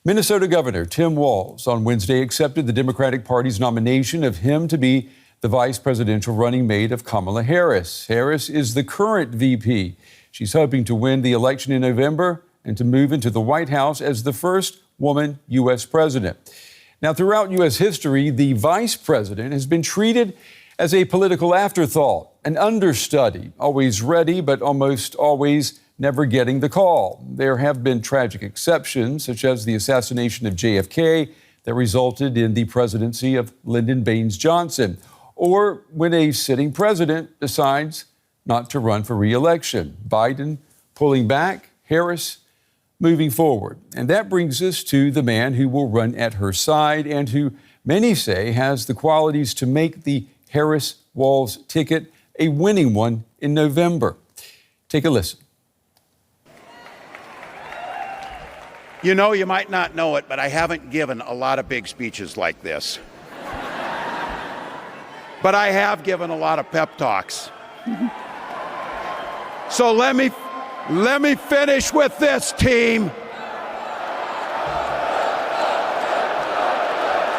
Minnesota Governor Tim Walz on Wednesday accepted the Democratic Party's nomination of him to be the vice presidential running mate of Kamala Harris. Harris is the current VP. She's hoping to win the election in November and to move into the White House as the first woman U.S. president. Now, throughout U.S. history, the vice president has been treated as a political afterthought, an understudy, always ready, but almost always never getting the call. There have been tragic exceptions, such as the assassination of JFK that resulted in the presidency of Lyndon Baines Johnson, or when a sitting president decides not to run for re-election. Biden pulling back, Harris moving forward. And that brings us to the man who will run at her side and who many say has the qualities to make the Harris-Walz ticket a winning one in November. Take a listen. You know, you might not know it, but I haven't given a lot of big speeches like this. But I have given a lot of pep talks. So let me finish with this, team.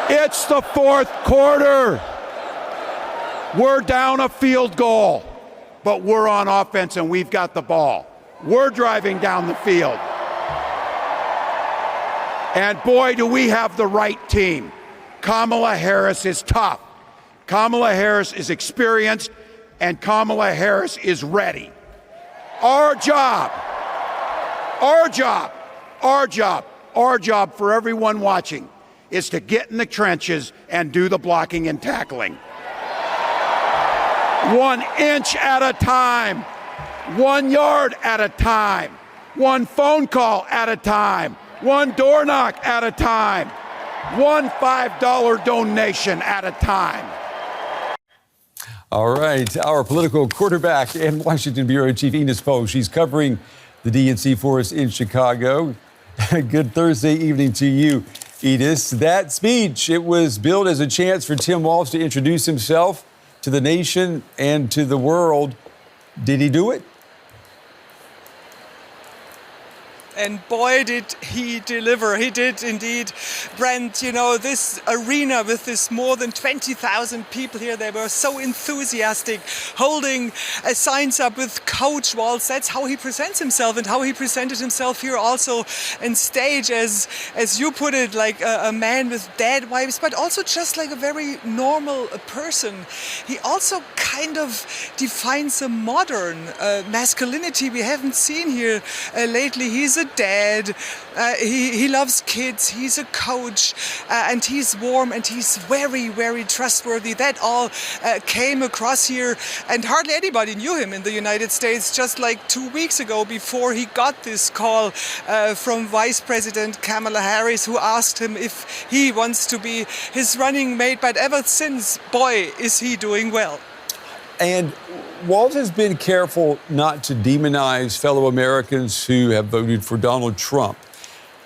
It's the fourth quarter. We're down a field goal, but we're on offense and we've got the ball. We're driving down the field. And boy, do we have the right team. Kamala Harris is tough. Kamala Harris is experienced, and Kamala Harris is ready. Our job for everyone watching is to get in the trenches and do the blocking and tackling. 1 inch at a time, 1 yard at a time, 1 phone call at a time, 1 door knock at a time, 1 $5 donation at a time. All right, our political quarterback and Washington Bureau Chief Ines Pohl. She's covering the DNC for us in Chicago. Good Thursday evening to you, Ines. That speech, it was billed as a chance for Tim Walz to introduce himself to the nation and to the world. Did he do it? And boy, did he deliver. He did indeed. Brent, you know, this arena with this more than 20,000 people here, they were so enthusiastic, holding signs up with Coach Walz. That's how he presents himself and how he presented himself here also on stage as you put it, like a man with dad vibes, but also just like a very normal person. He also kind of defines a modern masculinity we haven't seen here lately. He's a dad, he loves kids, he's a coach, and he's warm and he's very, very trustworthy. That all came across here, and hardly anybody knew him in the United States just like 2 weeks ago before he got this call from Vice President Kamala Harris, who asked him if he wants to be his running mate. But ever since, boy, is he doing well. And Walz has been careful not to demonize fellow Americans who have voted for Donald Trump.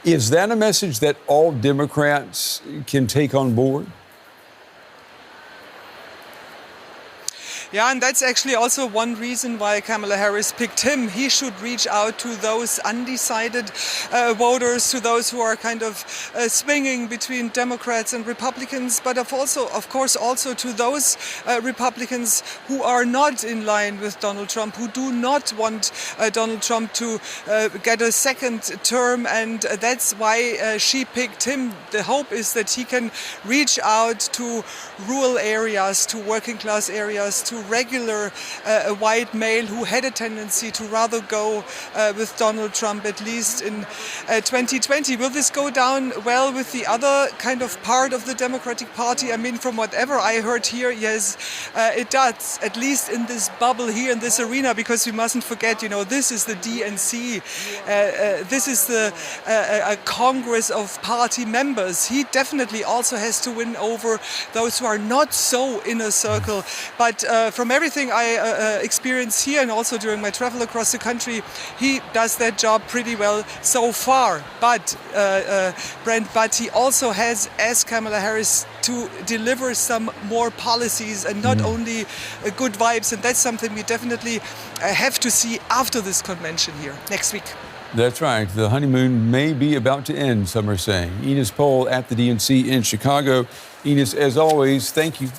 Is that a message that all Democrats can take on board? Yeah, and that's actually also one reason why Kamala Harris picked him. He should reach out to those undecided voters, to those who are kind of swinging between Democrats and Republicans, but of course also to those Republicans who are not in line with Donald Trump, who do not want Donald Trump to get a second term, and that's why she picked him. The hope is that he can reach out to rural areas, to working class areas, to regular white male who had a tendency to rather go with Donald Trump, at least in 2020. Will this go down well with the other kind of part of the Democratic Party? I mean, from whatever I heard here, yes, it does, at least in this bubble here in this arena, because we mustn't forget, you know, this is the DNC. This is a Congress of party members. He definitely also has to win over those who are not so inner circle. But from everything I experience here and also during my travel across the country, he does that job pretty well so far. But Brent, he also has, as Kamala Harris, to deliver some more policies and not only good vibes. And that's something we definitely have to see after this convention here next week. That's right. The honeymoon may be about to end, some are saying. Ines Pohl at the DNC in Chicago. Ines, as always, thank you.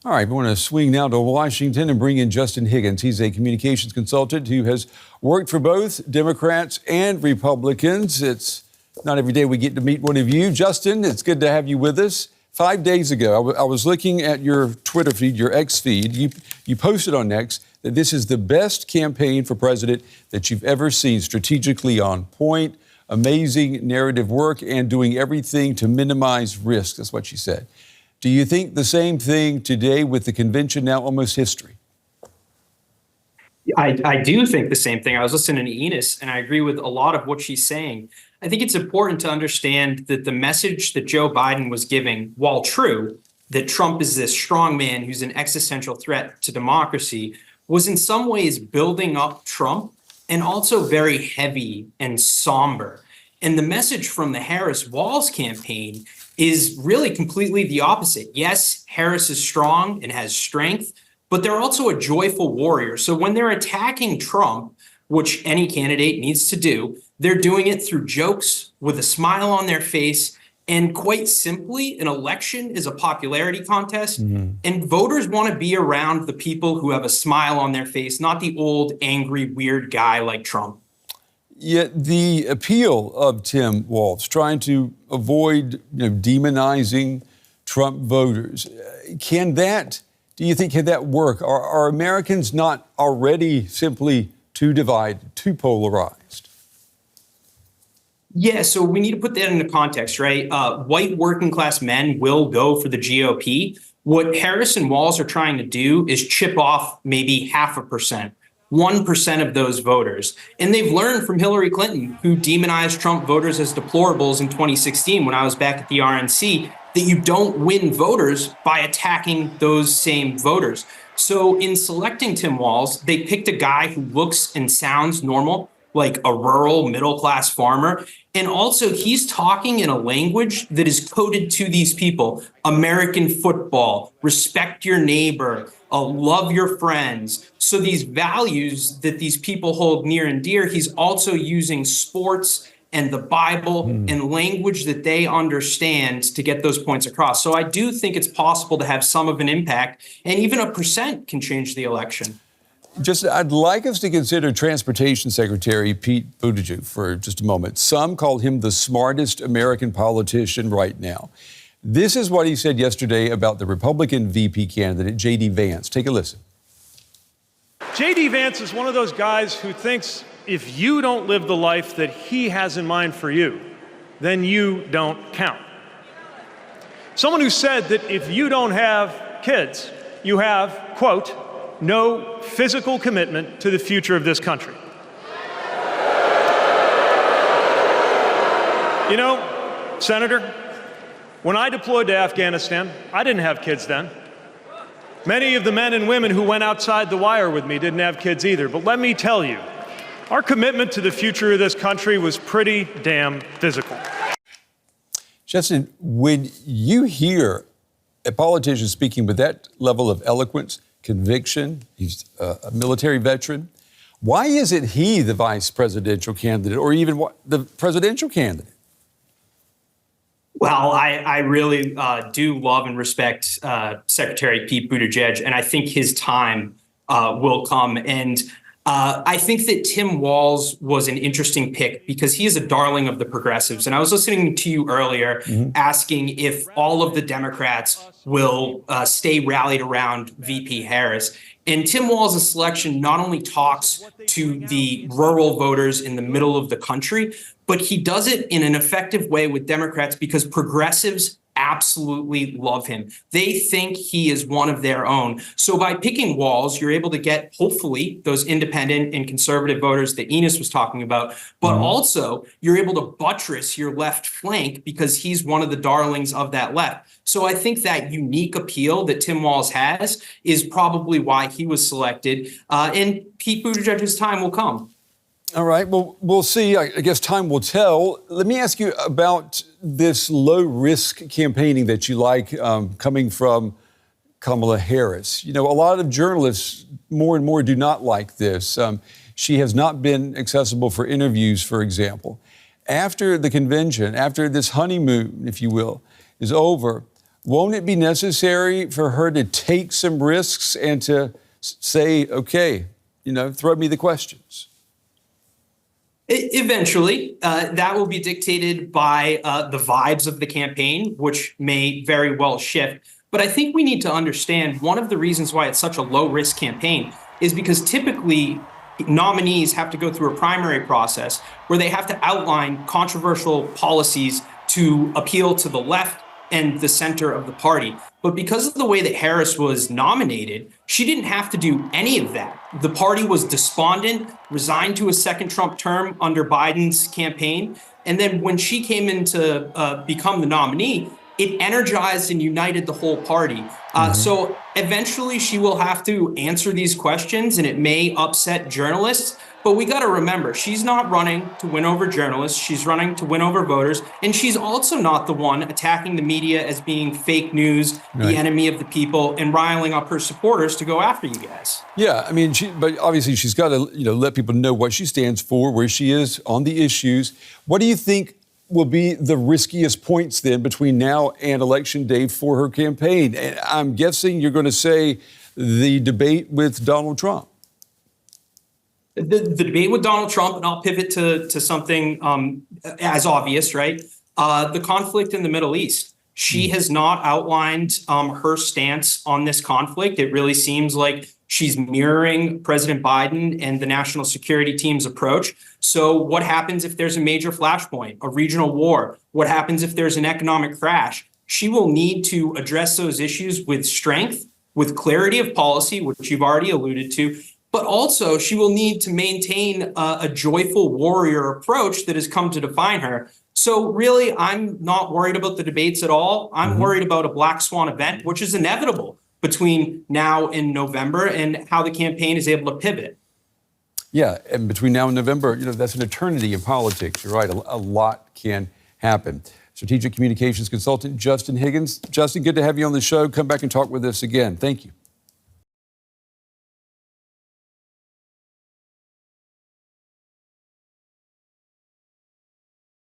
All right, we want to swing now to Washington and bring in Justin Higgins. He's a communications consultant who has worked for both Democrats and Republicans. It's not every day we get to meet one of you. Justin, it's good to have you with us. 5 days ago, I was looking at your Twitter feed, your X feed. You posted on X that this is the best campaign for president that you've ever seen, strategically on point, amazing narrative work, and doing everything to minimize risk. That's what you said. Do you think the same thing today with the convention now almost history? I do think the same thing. I was listening to Ines, and I agree with a lot of what she's saying. I think it's important to understand that the message that Joe Biden was giving, while true, that Trump is this strong man who's an existential threat to democracy, was in some ways building up Trump and also very heavy and somber. And the message from the Harris-Walz campaign is really completely the opposite. Yes, Harris is strong and has strength, but they're also a joyful warrior. So when they're attacking Trump, which any candidate needs to do, they're doing it through jokes with a smile on their face. And quite simply, an election is a popularity contest, and voters want to be around the people who have a smile on their face, not the old, angry, weird guy like Trump. Yet the appeal of Tim Walz, trying to avoid demonizing Trump voters, do you think, can that work? Are Americans not already simply too divided, too polarized? Yeah, so we need to put that into context, right? White working class men will go for the GOP. What Harris and Walz are trying to do is chip off maybe 0.5%. 1% of those voters. And they've learned from Hillary Clinton, who demonized Trump voters as deplorables in 2016 when I was back at the RNC, that you don't win voters by attacking those same voters. So in selecting Tim Walz, they picked a guy who looks and sounds normal, like a rural middle-class farmer. And also he's talking in a language that is coded to these people. American football, respect your neighbor, love your friends. So these values that these people hold near and dear, he's also using sports and the Bible and language that they understand to get those points across. So I do think it's possible to have some of an impact, and even 1% can change the election. I'd like us to consider Transportation Secretary Pete Buttigieg for just a moment. Some call him the smartest American politician right now. This is what he said yesterday about the Republican VP candidate, J.D. Vance. Take a listen. J.D. Vance is one of those guys who thinks if you don't live the life that he has in mind for you, then you don't count. Someone who said that if you don't have kids, you have, quote, no physical commitment to the future of this country. You know, Senator, when I deployed to Afghanistan, I didn't have kids then. Many of the men and women who went outside the wire with me didn't have kids either. But let me tell you, our commitment to the future of this country was pretty damn physical. Justin, when you hear a politician speaking with that level of eloquence, conviction, he's a military veteran, why isn't he the vice presidential candidate or even the presidential candidate? Well, I really do love and respect Secretary Pete Buttigieg, and I think his time will come. And I think that Tim Walz was an interesting pick because he is a darling of the progressives. And I was listening to you earlier asking if all of the Democrats will stay rallied around VP Harris. And Tim Walz's selection not only talks to the rural voters in the middle of the country, but he does it in an effective way with Democrats because progressives absolutely love him. They think he is one of their own. So by picking Walz, you're able to get, hopefully, those independent and conservative voters that Ines was talking about, but also you're able to buttress your left flank because he's one of the darlings of that left. So I think that unique appeal that Tim Walz has is probably why he was selected, and Pete Buttigieg's time will come. All right, well, we'll see. I guess time will tell. Let me ask you about this low-risk campaigning that you like coming from Kamala Harris. You know, a lot of journalists more and more do not like this. she has not been accessible for interviews, for example. After the convention, after this honeymoon, if you will, is over, won't it be necessary for her to take some risks and to say, okay, throw me the questions? Eventually, that will be dictated by the vibes of the campaign, which may very well shift. But I think we need to understand one of the reasons why it's such a low-risk campaign is because typically nominees have to go through a primary process where they have to outline controversial policies to appeal to the left and the center of the party. But because of the way that Harris was nominated, she didn't have to do any of that. The party was despondent, resigned to a second Trump term under Biden's campaign. And then when she came in to become the nominee, it energized and united the whole party. So eventually she will have to answer these questions, and it may upset journalists. But we got to remember, she's not running to win over journalists. She's running to win over voters. And she's also not the one attacking the media as being fake news, the enemy of the people, and riling up her supporters to go after you guys. Yeah, I mean, but obviously she's got to, let people know what she stands for, where she is on the issues. What do you think will be the riskiest points then between now and Election Day for her campaign? And I'm guessing you're going to say the debate with Donald Trump. The debate with Donald Trump, and I'll pivot to something as obvious, right? The conflict in the Middle East. She has not outlined her stance on this conflict. It really seems like she's mirroring President Biden and the national security team's approach. So what happens if there's a major flashpoint, a regional war? What happens if there's an economic crash? She will need to address those issues with strength, with clarity of policy, which you've already alluded to. But also, she will need to maintain a joyful warrior approach that has come to define her. So really, I'm not worried about the debates at all. I'm worried about a black swan event, which is inevitable between now and November, and how the campaign is able to pivot. Yeah, and between now and November, that's an eternity in politics. You're right, a lot can happen. Strategic Communications Consultant Justin Higgins. Justin, good to have you on the show. Come back and talk with us again. Thank you.